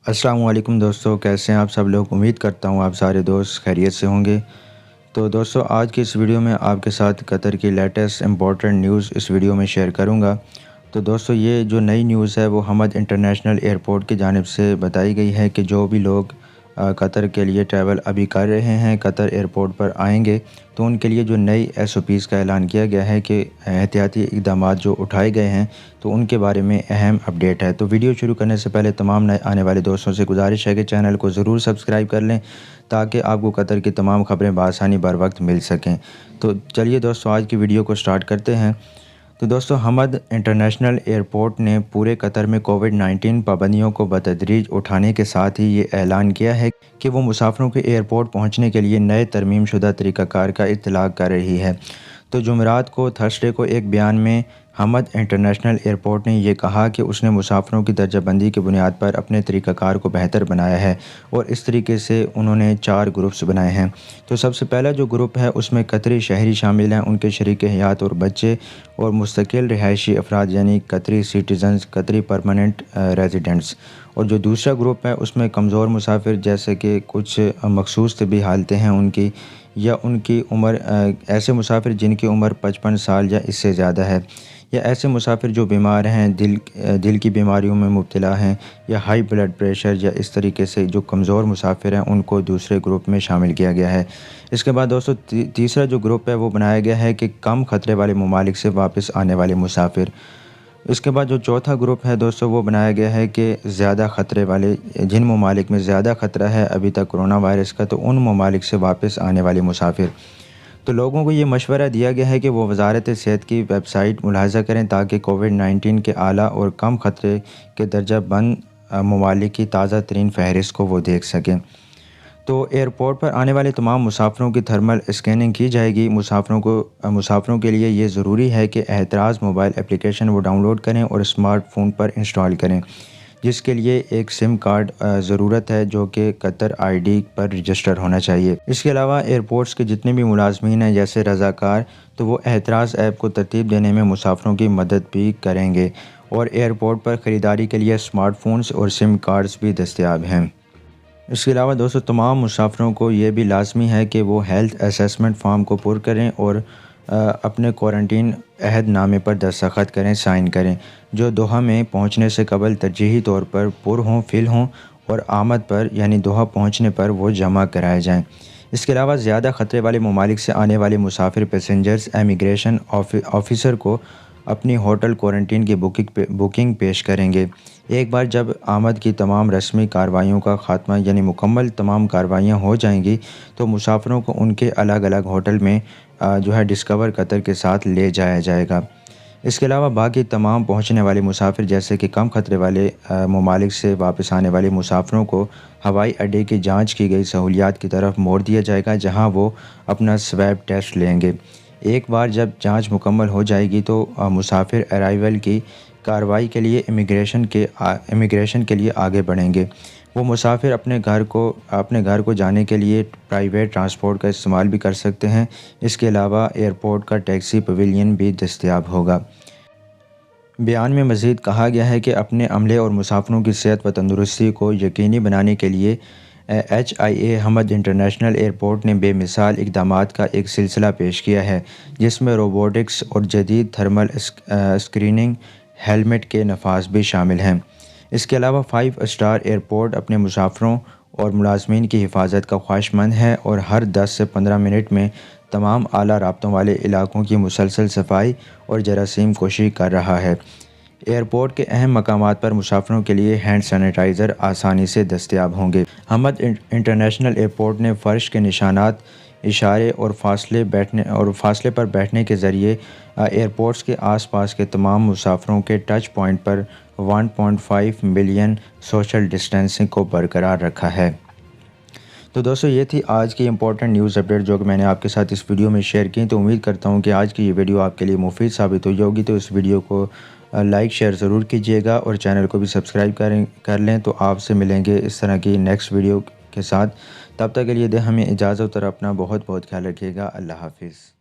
السلام علیکم دوستو، کیسے ہیں آپ سب لوگ؟ امید کرتا ہوں آپ سارے دوست خیریت سے ہوں گے۔ تو دوستو، آج کی اس ویڈیو میں آپ کے ساتھ قطر کی لیٹسٹ امپورٹنٹ نیوز اس ویڈیو میں شیئر کروں گا۔ تو دوستو، یہ جو نئی نیوز ہے وہ حمد انٹرنیشنل ایئرپورٹ کی جانب سے بتائی گئی ہے کہ جو بھی لوگ قطر کے لیے ٹریول ابھی کر رہے ہیں، قطر ایئرپورٹ پر آئیں گے تو ان کے لیے جو نئی SOPs کا اعلان کیا گیا ہے کہ احتیاطی اقدامات جو اٹھائے گئے ہیں تو ان کے بارے میں اہم اپڈیٹ ہے۔ تو ویڈیو شروع کرنے سے پہلے تمام نئے آنے والے دوستوں سے گزارش ہے کہ چینل کو ضرور سبسکرائب کر لیں تاکہ آپ کو قطر کی تمام خبریں بآسانی بر وقت مل سکیں۔ تو چلیے دوستو، آج کی ویڈیو کو سٹارٹ کرتے ہیں۔ تو دوستو، حمد انٹرنیشنل ایئرپورٹ نے پورے قطر میں کووڈ-19 پابندیوں کو بتدریج اٹھانے کے ساتھ ہی یہ اعلان کیا ہے کہ وہ مسافروں کے ایئرپورٹ پہنچنے کے لیے نئے ترمیم شدہ طریقہ کار کا اطلاق کر رہی ہے۔ تو جمعرات کو تھرسڈے کو ایک بیان میں حمد انٹرنیشنل ایئرپورٹ نے یہ کہا کہ اس نے مسافروں کی درجہ بندی کی بنیاد پر اپنے طریقہ کار کو بہتر بنایا ہے اور اس طریقے سے انہوں نے 4 گروپس بنائے ہیں۔ تو سب سے پہلا جو گروپ ہے اس میں قطری شہری شامل ہیں، ان کے شریک حیات اور بچے، اور مستقل رہائشی افراد یعنی قطری سٹیزنز، قطری پرماننٹ ریزیڈنٹس۔ اور جو دوسرا گروپ ہے اس میں کمزور مسافر، جیسے کہ کچھ مخصوص طبی حالتیں ہیں ان کی، یا ان کی عمر، ایسے مسافر جن کی عمر 55 سال یا اس سے زیادہ ہے، یا ایسے مسافر جو بیمار ہیں، دل کی بیماریوں میں مبتلا ہیں، یا ہائی بلڈ پریشر، یا اس طریقے سے جو کمزور مسافر ہیں ان کو دوسرے گروپ میں شامل کیا گیا ہے۔ اس کے بعد دوستو، تیسرا جو گروپ ہے وہ بنایا گیا ہے کہ کم خطرے والے ممالک سے واپس آنے والے مسافر۔ اس کے بعد جو چوتھا گروپ ہے دوستو وہ بنایا گیا ہے کہ زیادہ خطرے والے، جن ممالک میں زیادہ خطرہ ہے ابھی تک کرونا وائرس کا، تو ان ممالک سے واپس آنے والے مسافر۔ تو لوگوں کو یہ مشورہ دیا گیا ہے کہ وہ وزارت صحت کی ویب سائٹ ملاحظہ کریں تاکہ کووڈ-19 کے اعلیٰ اور کم خطرے کے درجہ بند ممالک کی تازہ ترین فہرست کو وہ دیکھ سکیں۔ تو ایئرپورٹ پر آنے والے تمام مسافروں کی تھرمل اسکیننگ کی جائے گی۔ مسافروں کے لیے یہ ضروری ہے کہ احتراز موبائل اپلیکیشن وہ ڈاؤن لوڈ کریں اور اسمارٹ فون پر انسٹال کریں، جس کے لیے ایک SIM کارڈ ضرورت ہے جو کہ قطر ID پر رجسٹر ہونا چاہیے۔ اس کے علاوہ ایئرپورٹس کے جتنے بھی ملازمین ہیں جیسے رضاکار، تو وہ احتراز ایپ کو ترتیب دینے میں مسافروں کی مدد بھی کریں گے، اور ایئرپورٹ پر خریداری کے لیے اسمارٹ فونز اور SIM کارڈز بھی دستیاب ہیں۔ اس کے علاوہ دوستو، تمام مسافروں کو یہ بھی لازمی ہے کہ وہ ہیلتھ اسیسمنٹ فارم کو پر کریں اور اپنے کوارنٹین عہد نامے پر دستخط کریں، سائن کریں، جو دوحہ میں پہنچنے سے قبل ترجیحی طور پر پر ہوں، فل ہوں، اور آمد پر یعنی دوحہ پہنچنے پر وہ جمع کرائے جائیں۔ اس کے علاوہ زیادہ خطرے والے ممالک سے آنے والے مسافر پیسنجرز امیگریشن آفیسر کو اپنی ہوٹل کوارنٹین کی بکنگ پیش کریں گے۔ ایک بار جب آمد کی تمام رسمی کارروائیوں کا خاتمہ یعنی مکمل تمام کارروائیاں ہو جائیں گی تو مسافروں کو ان کے الگ الگ ہوٹل میں ڈسکور قطر کے ساتھ لے جایا جائے گا۔ اس کے علاوہ باقی تمام پہنچنے والے مسافر جیسے کہ کم خطرے والے ممالک سے واپس آنے والے مسافروں کو ہوائی اڈے کی جانچ کی گئی سہولیات کی طرف موڑ دیا جائے گا، جہاں وہ اپنا سویب ٹیسٹ لیں گے۔ ایک بار جب جانچ مکمل ہو جائے گی تو مسافر ارائیول کی کارروائی کے لیے امیگریشن کے لیے آگے بڑھیں گے۔ وہ مسافر اپنے گھر کو جانے کے لیے پرائیویٹ ٹرانسپورٹ کا استعمال بھی کر سکتے ہیں۔ اس کے علاوہ ایئرپورٹ کا ٹیکسی پویلین بھی دستیاب ہوگا۔ بیان میں مزید کہا گیا ہے کہ اپنے عملے اور مسافروں کی صحت و تندرستی کو یقینی بنانے کے لیے HIA حمد انٹرنیشنل ایئرپورٹ نے بے مثال اقدامات کا ایک سلسلہ پیش کیا ہے، جس میں روبوٹکس اور جدید تھرمل اسکریننگ ہیلمٹ کے نفاذ بھی شامل ہیں۔ اس کے علاوہ 5 اسٹار ایئرپورٹ اپنے مسافروں اور ملازمین کی حفاظت کا خواہشمند ہے اور ہر 10 سے 15 منٹ میں تمام اعلیٰ رابطوں والے علاقوں کی مسلسل صفائی اور جراثیم کشی کر رہا ہے۔ ایئرپورٹ کے اہم مقامات پر مسافروں کے لیے ہینڈ سینیٹائزر آسانی سے دستیاب ہوں گے۔ حمد انٹرنیشنل ایئرپورٹ نے فرش کے نشانات، اشارے اور فاصلے پر بیٹھنے کے ذریعے ایئرپورٹس کے آس پاس کے تمام مسافروں کے ٹچ پوائنٹ پر 1.5 ملین سوشل ڈسٹینسنگ کو برقرار رکھا ہے۔ تو دوستو، یہ تھی آج کی امپورٹنٹ نیوز اپڈیٹ جو کہ میں نے آپ کے ساتھ اس ویڈیو میں شیئر کی۔ تو امید کرتا ہوں کہ آج کی یہ ویڈیو آپ کے لیے مفید ثابت ہوئی ہوگی۔ تو اس ویڈیو کو لائک شیئر ضرور کیجیے گا اور چینل کو بھی سبسکرائب کر لیں۔ تو آپ سے ملیں گے اس طرح کی نیکسٹ ویڈیو کے ساتھ۔ تب تک کے لیے دیں ہمیں اجازت اور اپنا بہت بہت خیال رکھیے گا۔ اللہ حافظ۔